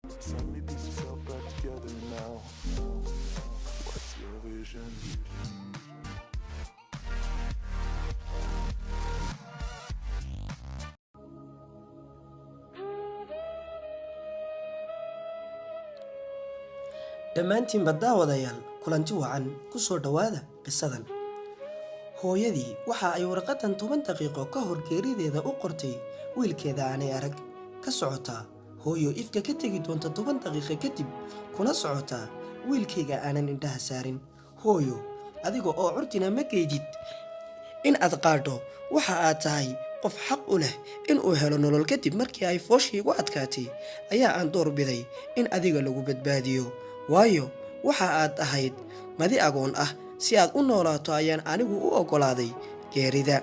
Suddenly piece yourself back together now. What's your vision? dhammaantiinba daawadayaal kulanti wacan ku soo dhowaada qisadan. hooyadii waxa ay warqadan 10 daqiiqo ka hor geerideeda u qortay wiilkeeda aanay arag. ka socotaa hooyo ifka ka tegi doonta 10 daqiiqo kadib, kuna socotaa wiilkayga aanan indhaha saarin. hooyo, adiga oo curdina ma geydid in aad qaadho, waxa aad tahay qof xaq u leh in uu helo nolol. kadib markii ay fooshii igu adkaatay ayaa aan door biday in adiga lagu badbaadiyo, waayo waxa aad ahayd madi agoon ah. si aad u noolaato ayaan anigu u oggolaaday geerida.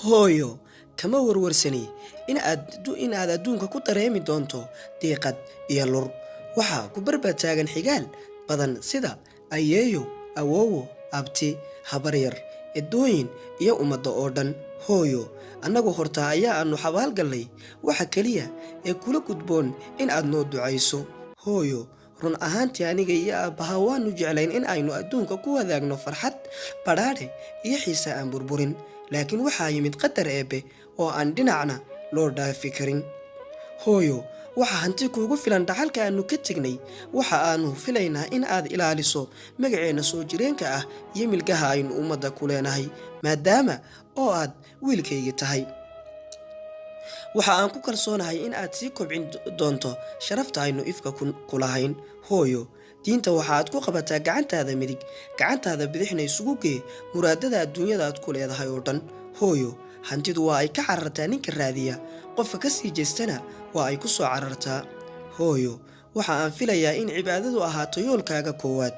hooyo, kama warwarsani in aad adduunka ku dareemi doonto diiqad iyo lur. waxaa ku barbar taagan xigaal badan sida ayeeyo, awoowo, abti, habaryar, eddooyin iyo ummadda oo dhan. hooyo, annagu horta ayaa aanu xabaalgallay. waxa keliya ee kula gudboon in aad noo ducayso. hooyo, run ahaantii aniga iyo aabbaha waanu jeclayn in aynu adduunka ku wadaagno farxad, badhaadhe iyo xiise aan burburin. laakiin waxaa yimid qadar eebbe oo aan dhinacna loo dhaafi karin. hooyo, waxaa hanti kuugu filan dhaxalka aanu ka tegnay. waxa aanu filaynaa in aad ilaaliso magaceenna soo jireenka ah iyo milgaha aynu ummadda ku leenahay, maadaama oo aad wiilkaygii tahay. waxa aan ku kalsoonahay in aad sii kobcin doonto sharafta aynu ifka ku lahayn. hooyo, diinta waxaaad ku qabataa gacantaada midig, gacantaada bidixna isugu gee muraadada adduunyada aad ku leedahay oo dhan. hooyo, hantidu waa ay ka carartaa ninka raadiya, qofka ka sii jeestana waa ay ku soo carartaa. hooyo, waxa aan filayaa in cibaadadu ahaato yoolkaaga koowaad,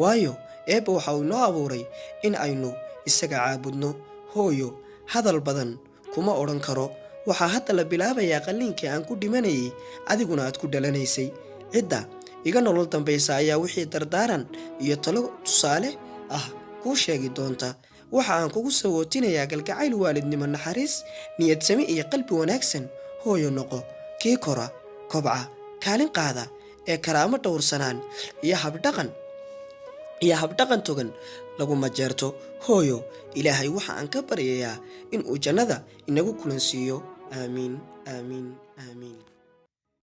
waayo eebba waxa uu inoo abuuray in aynu isaga caabudno. hooyo, hadal badan kuma odhan karo. waxaa hadda la bilaabayaa qalliinkii aan ku dhimanayay, adiguna aad ku dhalanaysay. cidda iga nolol dambaysa ayaa wixii dardaaran iyo talo tusaale ah kuu sheegi doonta. waxa aan kugu sawootinayaa galgacayl, waalidnimo, naxariis, niyadsami iyo qalbi wanaagsan. hooyo, noqo kii kora, kobca, kaalin qaada ee karaamo dhowrsanaan iyo habdhaqan togan laguma jeerto. hooyo, ilaahay waxa aan ka baryayaa in uu jannada inagu kulansiiyo. aamiin, aamiin, aamiin.